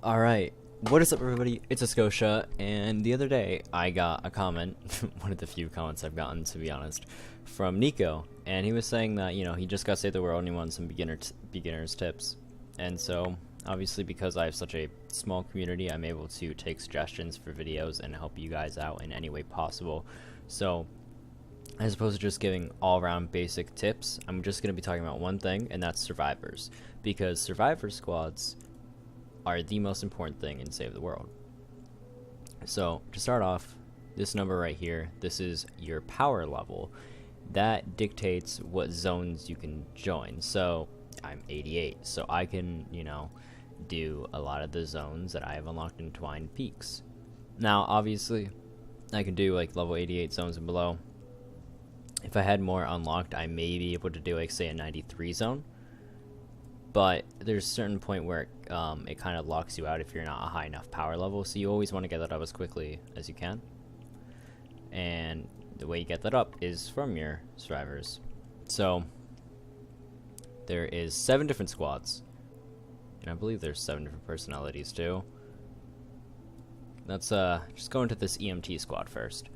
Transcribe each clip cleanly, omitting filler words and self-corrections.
Alright, what is up everybody? It's Ascotia, and the other day I got a comment, one of the few comments I've gotten to be honest, from Nico, and he was saying that, he just got Save the World and he wanted some beginner's tips. And so, obviously because I have such a small community, I'm able to take suggestions for videos and help you guys out in any way possible. So, as opposed to just giving all-around basic tips, I'm just going to be talking about one thing, and that's survivors. Because survivor squads are the most important thing in Save the World. So, to start off, this number right here, this is your power level. That dictates what zones you can join. So, I'm 88, so I can, do a lot of the zones that I have unlocked in Twine Peaks. Now, obviously, I can do, level 88 zones and below. If I had more unlocked, I may be able to do, say, a 93 zone. But there's a certain point where it kind of locks you out if you're not a high enough power level, so you always want to get that up as quickly as you can. And the way you get that up is from your survivors. So there is 7 different squads, and I believe there's 7 different personalities too. Let's just go into this EMT squad first.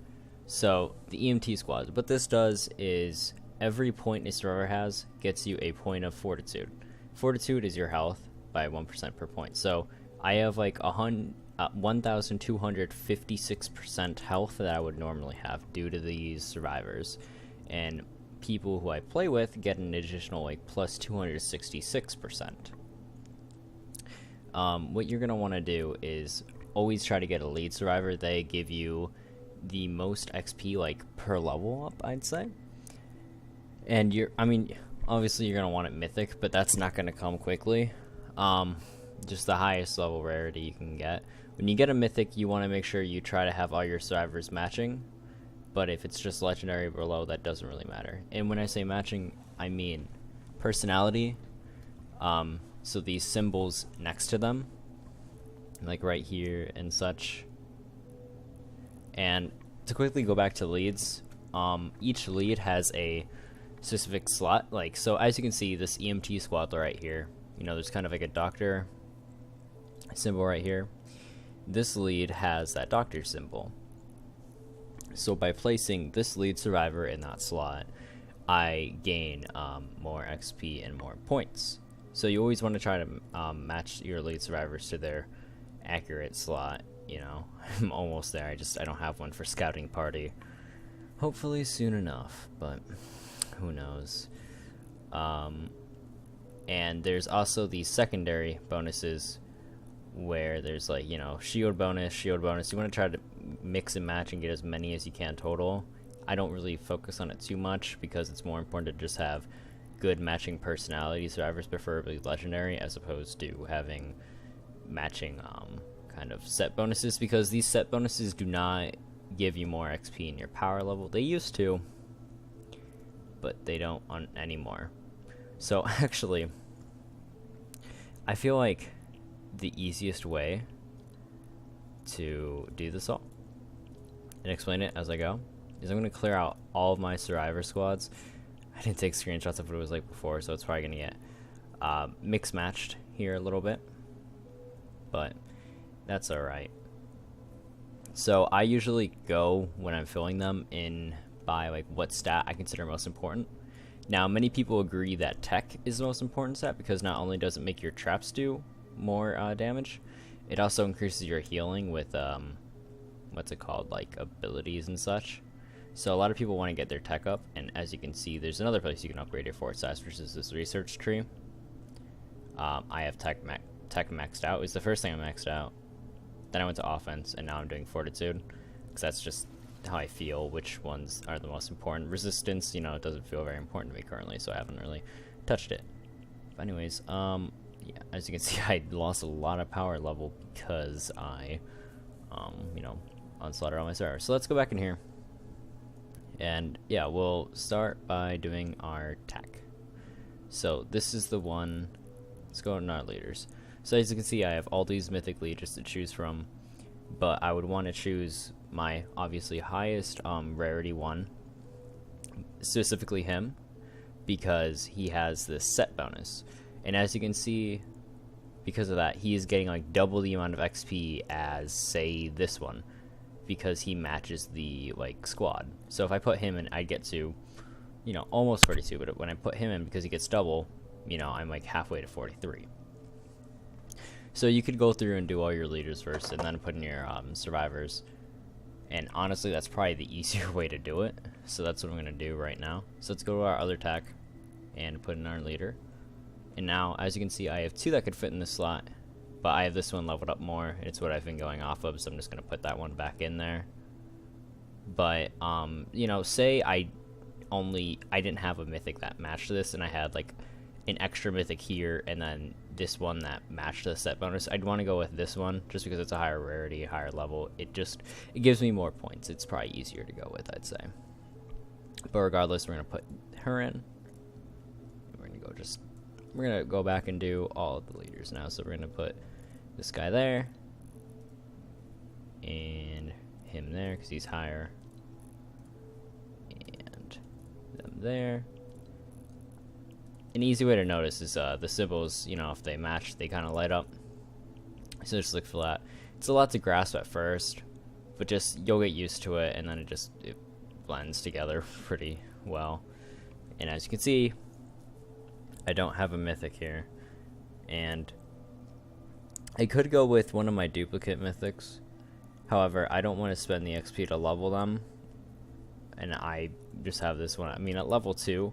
So the EMT squad, what this does is every point a survivor has gets you a point of fortitude. Fortitude is your health by 1% per point. So I have 1,256% health that I would normally have due to these survivors. And people who I play with get an additional plus 266%. What you're going to want to do is always try to get a lead survivor. They give you the most XP per level up, I'd say. And obviously you're going to want it mythic, but that's not going to come quickly. Just the highest level rarity you can get. When you get a mythic, you want to make sure you try to have all your survivors matching, but if it's just legendary below, that doesn't really matter. And when I say matching, I mean personality. So these symbols next to them, like right here and such. And to quickly go back to leads, each lead has a specific slot. So as you can see, this EMT squad right here, there's kind of a doctor symbol right here. This lead has that doctor symbol. So by placing this lead survivor in that slot, I gain more XP and more points. So you always want to try to match your lead survivors to their accurate slot. I'm almost there. I don't have one for scouting party. Hopefully soon enough, but who knows. And there's also these secondary bonuses where there's shield bonus. You want to try to mix and match and get as many as you can total. I don't really focus on it too much because it's more important to just have good matching personality survivors, preferably legendary, as opposed to having matching kind of set bonuses, because these set bonuses do not give you more XP in your power level. They used to, but they don't anymore. So actually, I feel like the easiest way to do this all and explain it as I go is I'm going to clear out all of my survivor squads. I didn't take screenshots of what it was like before, so it's probably going to get mix matched here a little bit, but that's alright. So I usually go, when I'm filling them, in by what stat I consider most important. Now, many people agree that tech is the most important stat because not only does it make your traps do more damage, it also increases your healing with what's it called, abilities and such. So a lot of people want to get their tech up, and as you can see, there's another place you can upgrade your fort stats, which is this research tree. I have tech maxed out. It was the first thing I maxed out. Then I went to offense, and now I'm doing fortitude, because that's just how I feel, which ones are the most important. Resistance, it doesn't feel very important to me currently, so I haven't really touched it. But anyways, yeah, as you can see, I lost a lot of power level because I, unslotted all my servers. So let's go back in here. And yeah, we'll start by doing our tech. So this is the one. Let's go to our leaders. So as you can see, I have all these mythic leaders to choose from, but I would want to choose my obviously highest rarity one, specifically him, because he has this set bonus. And as you can see, because of that, he is getting like double the amount of XP as, say, this one, because he matches the like squad. So if I put him in, I'd get to, you know, almost 42. But when I put him in, because he gets double, you know, I'm like halfway to 43. So you could go through and do all your leaders first, and then put in your survivors. And honestly, that's probably the easier way to do it. So that's what I'm gonna do right now. So let's go to our other tech and put in our leader. And now, as you can see, I have 2 that could fit in this slot, but I have this one leveled up more. It's what I've been going off of, so I'm just gonna put that one back in there. But you know, say I didn't have a mythic that matched this, and I had like an extra mythic here, and then this one that matched the set bonus. I'd want to go with this one just because it's a higher rarity, higher level. It gives me more points. It's probably easier to go with, I'd say. But regardless, we're gonna put her in. We're gonna go back and do all of the leaders now. So we're gonna put this guy there and him there because he's higher, and them there. An easy way to notice is the symbols, you know, if they match, they kind of light up. So just look for that. It's a lot to grasp at first, but just you'll get used to it, and then it blends together pretty well. And as you can see, I don't have a mythic here, and I could go with one of my duplicate mythics. However, I don't want to spend the XP to level them, and I just have this one. I mean, at level 2,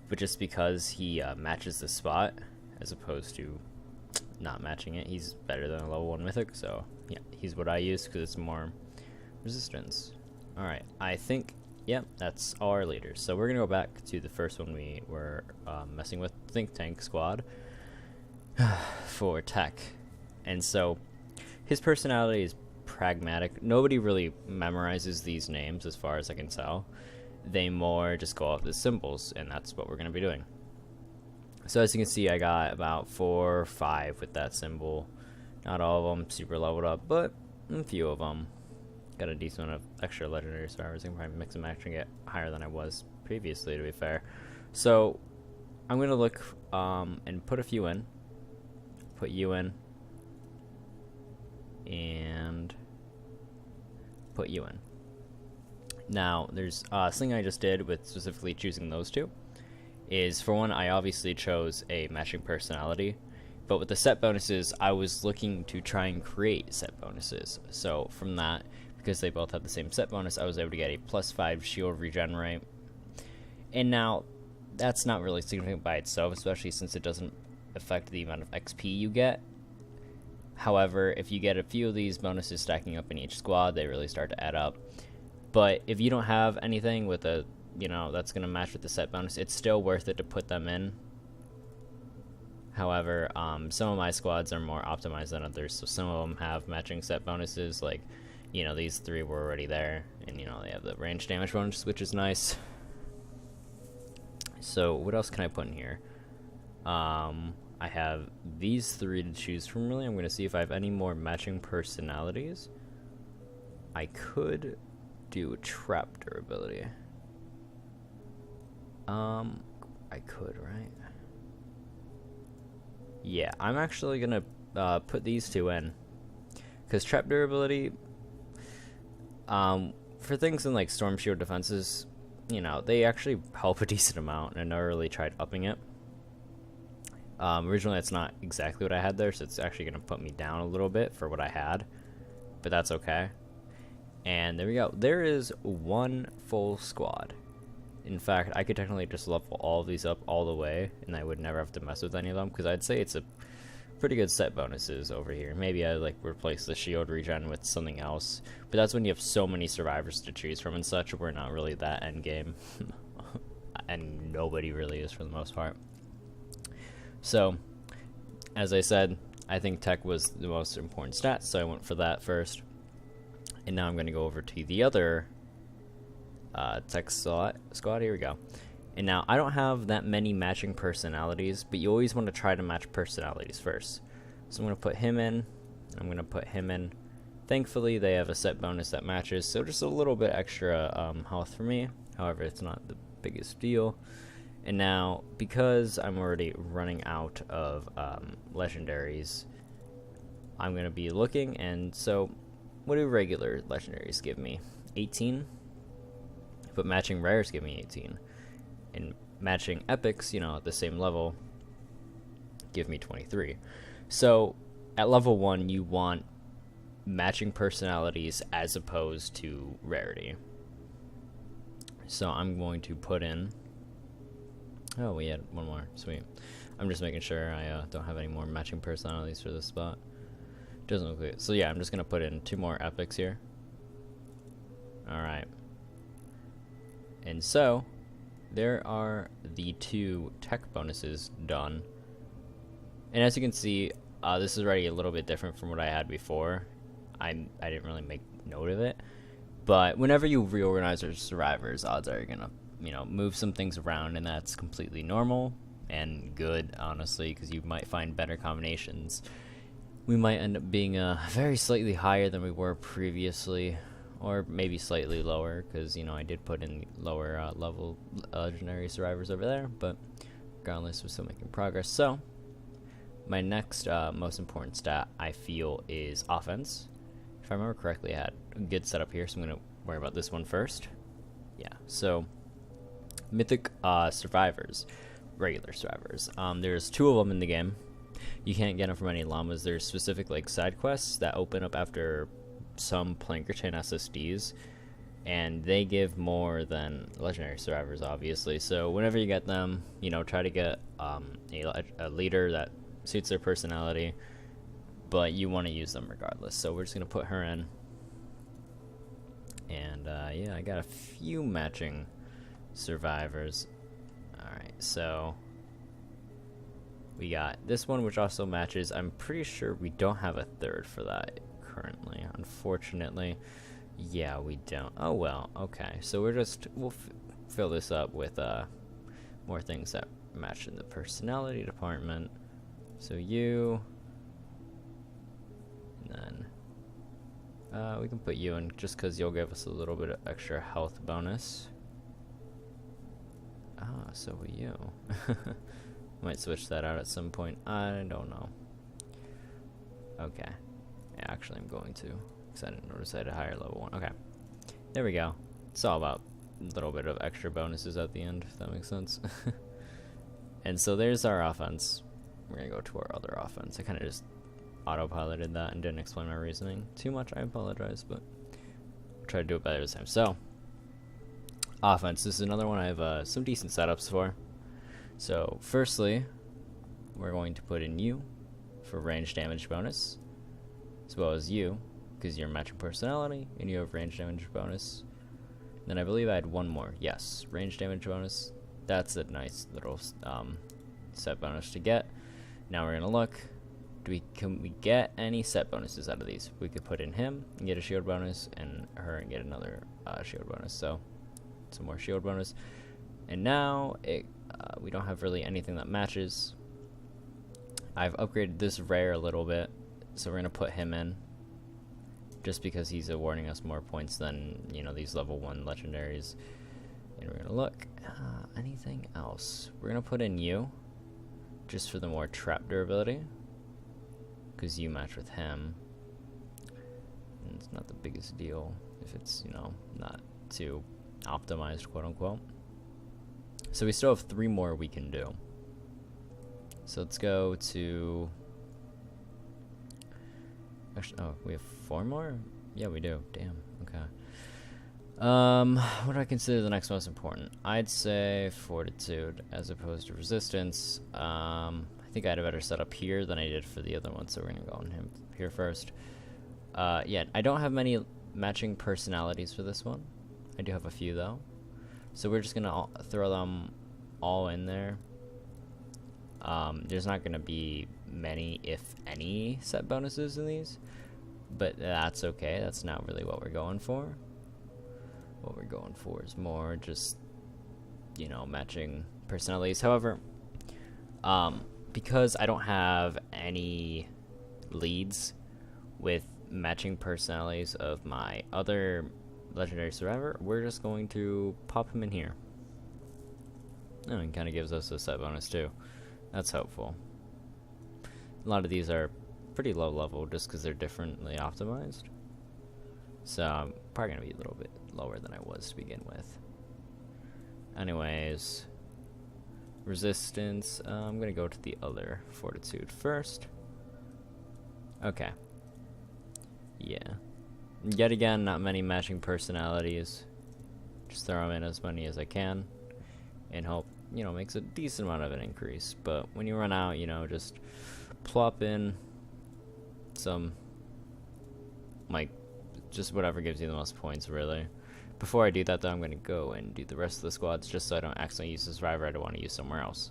but just because he matches the spot as opposed to not matching it, he's better than a level 1 mythic. So yeah, he's what I use because it's more resistance. All right, I think. Yep, that's all our leaders. So we're gonna go back to the first one we were messing with, Think Tank Squad, for tech. And so his personality is pragmatic. Nobody really memorizes these names as far as I can tell. They more just go off the symbols, and that's what we're gonna be doing. So as you can see, I got about 4 or 5 with that symbol. Not all of them super leveled up, but a few of them. Got a decent amount of extra legendary survivors. I can probably mix and match and get higher than I was previously, to be fair. So I'm gonna look and put a few in. Put you in, and put you in. Now there's something I just did with specifically choosing those 2 is, for one, I obviously chose a matching personality, but with the set bonuses, I was looking to try and create set bonuses. So from that, because they both have the same set bonus, I was able to get a +5 shield regenerate. And now, that's not really significant by itself, especially since it doesn't affect the amount of XP you get. However, if you get a few of these bonuses stacking up in each squad, they really start to add up. But if you don't have anything with a, you know, that's going to match with the set bonus, it's still worth it to put them in. However, some of my squads are more optimized than others, so some of them have matching set bonuses, like, you know, these 3 were already there, and, you know, they have the range damage bonus, which is nice. So what else can I put in here? I have these 3 to choose from, really. I'm going to see if I have any more matching personalities. I could do trap durability. I could, right? Yeah, I'm actually going to put these 2 in, because trap durability, for things in like storm shield defenses, you know, they actually help a decent amount, and I never really tried upping it. Originally, it's not exactly what I had there, so it's actually going to put me down a little bit for what I had, but that's okay. And there we go. There is 1 full squad. In fact, I could technically just level all of these up all the way, and I would never have to mess with any of them, because I'd say it's a pretty good set bonuses over here. Maybe I like replace the shield regen with something else, but that's when you have so many survivors to choose from and such. We're not really that end game, and nobody really is for the most part. So, as I said, I think tech was the most important stat, so I went for that first. And now I'm going to go over to the other tech squad. Here we go. And now I don't have that many matching personalities, but you always want to try to match personalities first. So I'm going to put him in, and I'm going to put him in. Thankfully, they have a set bonus that matches, so just a little bit extra health for me. However, it's not the biggest deal. And now, because I'm already running out of legendaries, I'm going to be looking, and so what do regular legendaries give me? 18? But matching rares give me 18. And matching epics, you know, at the same level, give me 23. So, at level 1, you want matching personalities as opposed to rarity. So I'm going to put in... Oh, we had one more. Sweet. I'm just making sure I don't have any more matching personalities for this spot. Doesn't look like it. So yeah, I'm just going to put in 2 more epics here. Alright. And so, there are the 2 tech bonuses done. And as you can see, this is already a little bit different from what I had before. I didn't really make note of it. But whenever you reorganize your survivors, odds are you're going to, you know, move some things around, and that's completely normal and good, honestly, because you might find better combinations. We might end up being very slightly higher than we were previously, or maybe slightly lower, because, you know, I did put in lower level legendary survivors over there, but regardless, we're still making progress. So, my next most important stat, I feel, is offense. If I remember correctly, I had a good setup here, so I'm going to worry about this one first. Yeah, so mythic survivors, regular survivors. There's 2 of them in the game. You can't get them from any llamas. There's specific like side quests that open up after some Plankerton SSDs, and they give more than legendary survivors, obviously. So whenever you get them, you know, try to get a leader that suits their personality, but you want to use them regardless. So we're just going to put her in. And yeah, I got a few matching survivors. Alright, so we got this one, which also matches. I'm pretty sure we don't have a third for that currently, unfortunately. Yeah, we don't. Oh well, okay. So we'll fill this up with more things that match in the personality department. So you... And then we can put you in just because you'll give us a little bit of extra health bonus. Ah, so will you. Might switch that out at some point. I don't know. Okay. Yeah, actually, I'm going to, because I didn't notice I had a higher level one. Okay. There we go. It's all about a little bit of extra bonuses at the end, if that makes sense. And so there's our offense. We're going to go to our other offense. I kind of just autopiloted that and didn't explain my reasoning too much. I apologize, but I'll try to do it better this time. So, offense. This is another one I have some decent setups for. So, firstly, we're going to put in you for range damage bonus, as well as you, because you're matching personality, and you have range damage bonus. Then I believe I had one more. Yes, range damage bonus. That's a nice little set bonus to get. Now we're going to look. Can we get any set bonuses out of these? We could put in him and get a shield bonus, and her and get another shield bonus. So, some more shield bonus. And now, we don't have really anything that matches. I've upgraded this rare a little bit, so we're going to put him in. Just because he's awarding us more points than, you know, these level 1 legendaries. And we're going to look. Anything else? We're going to put in you, just for the more trap durability, because you match with him. And it's not the biggest deal if it's, you know, not too optimized, quote unquote. So we still have 3 more we can do. So let's go to... Actually, oh, we have 4 more? Yeah, we do. Damn. Okay. What do I consider the next most important? I'd say fortitude as opposed to resistance. I think I had a better setup here than I did for the other one, so we're gonna go on him here first. Yeah, I don't have many matching personalities for this one. I do have a few though. So we're just gonna throw them all in there. There's not gonna be many, if any, set bonuses in these, but that's okay. That's not really what we're going for. What we're going for is more just, you know, matching personalities. However, because I don't have any leads with matching personalities of my other legendary survivor, we're just going to pop him in here. Oh, and kind of gives us a set bonus too. That's helpful. A lot of these are pretty low level just because they're differently optimized. So I'm probably going to be a little bit lower than I was to begin with. Anyways, resistance, I'm going to go to the other fortitude first. Okay. Yeah. Yet again, not many matching personalities. Just throw them in as many as I can and hope, you know, makes a decent amount of an increase. But when you run out, you know, just plop in some, like, just whatever gives you the most points, really. Before I do that, though, I'm going to go and do the rest of the squads just so I don't accidentally use the survivor I don't want to use somewhere else.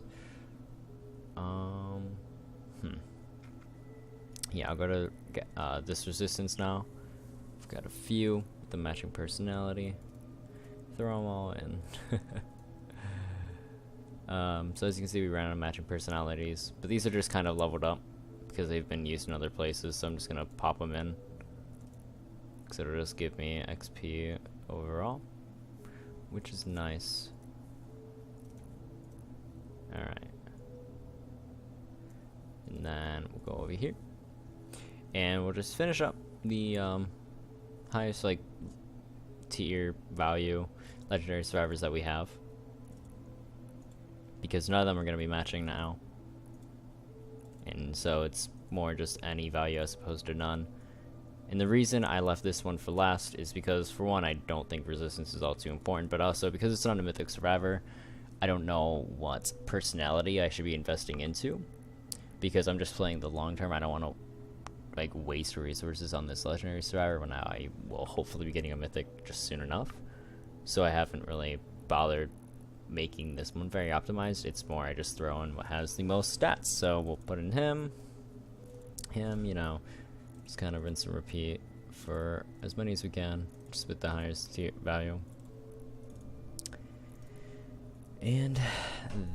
Yeah, I'll go to this resistance now. I've got a few with the matching personality. Throw them all in. So as you can see, we ran out of matching personalities, but these are just kind of leveled up because they've been used in other places, so I'm just going to pop them in. Because it'll just give me XP overall, which is nice. Alright. And then we'll go over here. And we'll just finish up the highest, like, tier value legendary survivors that we have. Because none of them are going to be matching now. And so it's more just any value as opposed to none. And the reason I left this one for last is because, for one, I don't think resistance is all too important, but also because it's not a mythic survivor, I don't know what personality I should be investing into. Because I'm just playing the long term. I don't want to, like, waste resources on this legendary survivor when I will hopefully be getting a mythic just soon enough. So I haven't really bothered making this one very optimized. It's more I just throw in what has the most stats. So we'll put in him, you know, just kind of rinse and repeat for as many as we can, just with the highest tier value. And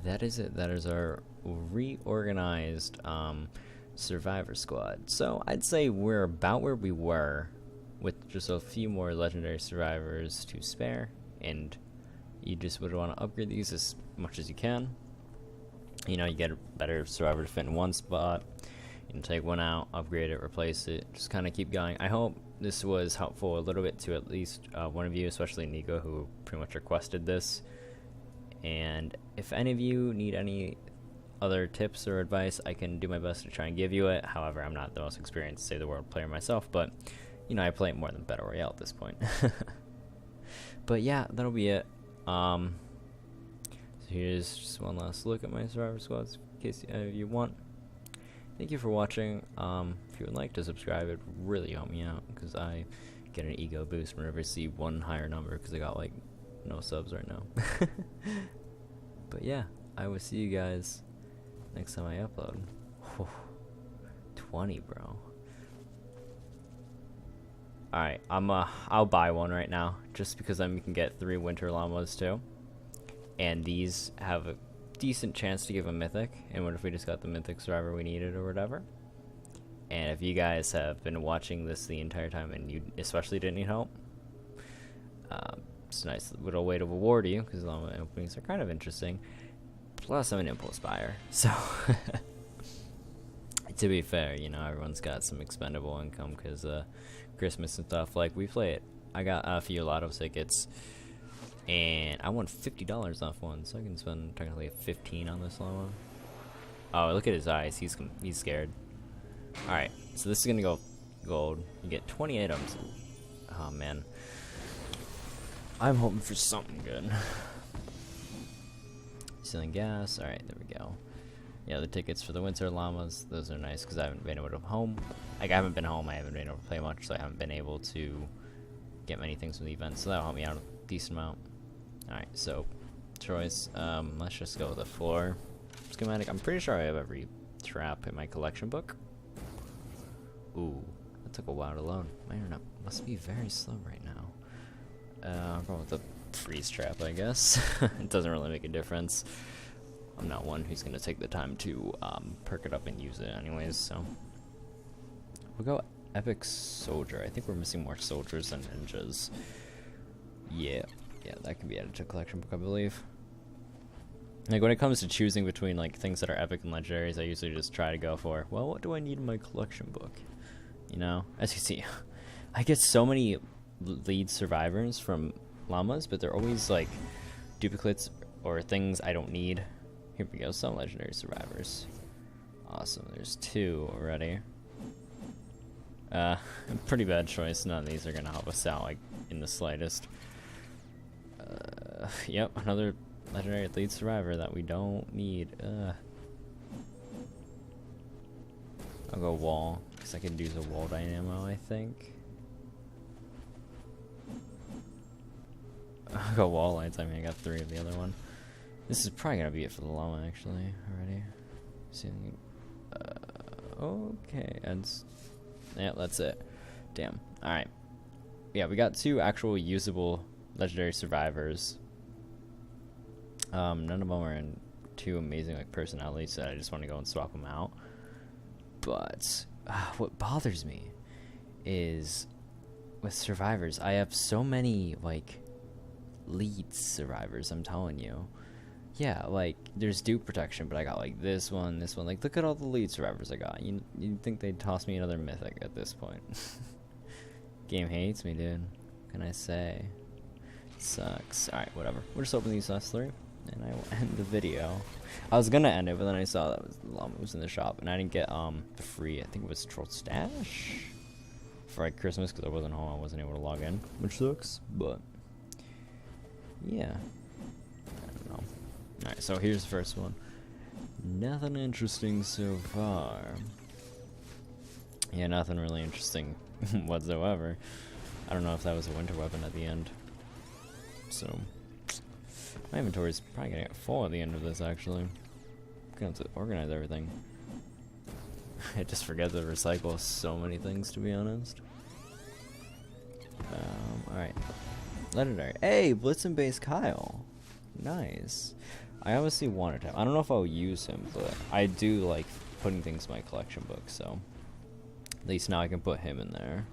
that is it. That is our reorganized survivor squad. So I'd say we're about where we were, with just a few more legendary survivors to spare, and you just would want to upgrade these as much as you can. You know, you get a better survivor to fit in one spot. You can take one out, upgrade it, replace it, just kind of keep going. I hope this was helpful a little bit to at least one of you, especially Nico, who pretty much requested this. And if any of you need any other tips or advice, I can do my best to try and give you it. However, I'm not the most experienced Save the World player myself, but, you know, I play it more than Battle Royale at this point. But yeah, that'll be it. So here's just one last look at my survivor squads, in case any of you want. Thank you for watching. If you would like to subscribe, it would really help me out, because I get an ego boost whenever I see one higher number, because I got, like, no subs right now. But yeah, I will see you guys next time I upload. 20, bro. Alright, I'll buy one right now, just because then we can get 3 winter llamas too. And these have a decent chance to give a mythic. And what if we just got the mythic survivor we needed or whatever? And if you guys have been watching this the entire time and you especially didn't need help, it's a nice little way to reward you, because llama openings are kind of interesting. Plus, I'm an impulse buyer, so to be fair, you know, everyone's got some expendable income because Christmas and stuff. Like, we play it. I got a few lotto tickets, and I won $50 off one, so I can spend technically $15 on this llama. Oh, look at his eyes. He's scared. All right, so this is gonna go gold. You get 20 items. Oh man, I'm hoping for something good. Selling gas. All right, there we go. Yeah, the tickets for the winter llamas, those are nice because I haven't been able to home. Like, I haven't been home, I haven't been able to play much, so I haven't been able to get many things from the event, so that'll help me out a decent amount. Alright, so choice, let's just go with the floor schematic. I'm pretty sure I have every trap in my collection book. Ooh, that took a while to load. My internet must be very slow right now. I'll go with the freeze trap, I guess. It doesn't really make a difference. I'm not one who's gonna take the time to perk it up and use it anyways, so we'll go epic soldier. I think we're missing more soldiers than ninjas. Yeah, that can be added to collection book, I believe. Like, when it comes to choosing between, like, things that are epic and legendaries, I usually just try to go for, well, what do I need in my collection book? You know? As you see, I get so many lead survivors from llamas, but they're always, like, duplicates or things I don't need. Here we go, some legendary survivors. Awesome, there's 2 already. Pretty bad choice. None of these are gonna help us out, like, in the slightest. Yep, another legendary lead survivor that we don't need. I'll go wall, because I can use a wall dynamo, I think. I'll go wall lights. I mean, I got 3 of the other one. This is probably gonna be it for the llama, actually, already. Okay, and yeah, that's it. Damn. Alright. Yeah, we got 2 actual usable legendary survivors. None of them are in too amazing, like, personalities, so I just want to go and swap them out. But what bothers me is with survivors, I have so many, like, lead survivors, I'm telling you. Yeah, like, there's dupe protection, but I got, like, this one. Like, look at all the lead survivors I got. You'd think they'd toss me another mythic at this point. Game hates me, dude. What can I say? Sucks. Alright, whatever. We'll just open these last 3, and I will end the video. I was gonna end it, but then I saw that the llama was in the shop, and I didn't get, the free, I think it was Troll Stash for, like, Christmas, because I wasn't home. I wasn't able to log in, which sucks, but yeah. Alright, so here's the first one. Nothing interesting so far. Yeah, nothing really interesting whatsoever. I don't know if that was a winter weapon at the end. So, my inventory is probably gonna get full at the end of this, actually. I'm gonna have to organize everything. I just forget to recycle so many things, to be honest. Alright. Legendary. Hey, Blitzen Base Kyle. Nice. I obviously wanted him. I don't know if I'll use him, but I do like putting things in my collection book, so at least now I can put him in there.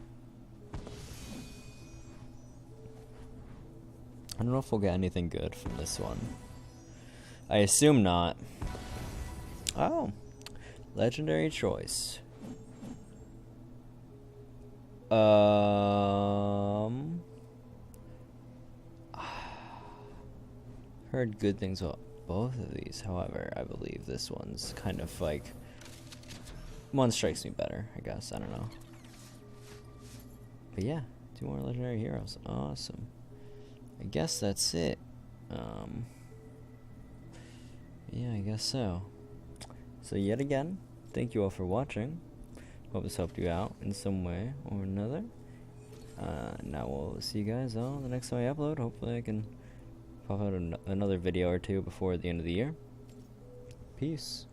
I don't know if we'll get anything good from this one. I assume not. Oh, legendary choice. Heard good things about both of these. However, I believe this one's kind of like, one strikes me better, I guess. I don't know. But yeah, 2 more legendary heroes. Awesome. I guess that's it. Yeah, I guess so. So yet again, thank you all for watching. Hope this helped you out in some way or another. Now we'll see you guys all the next time I upload. Hopefully I can pop out another video or 2 before the end of the year. Peace.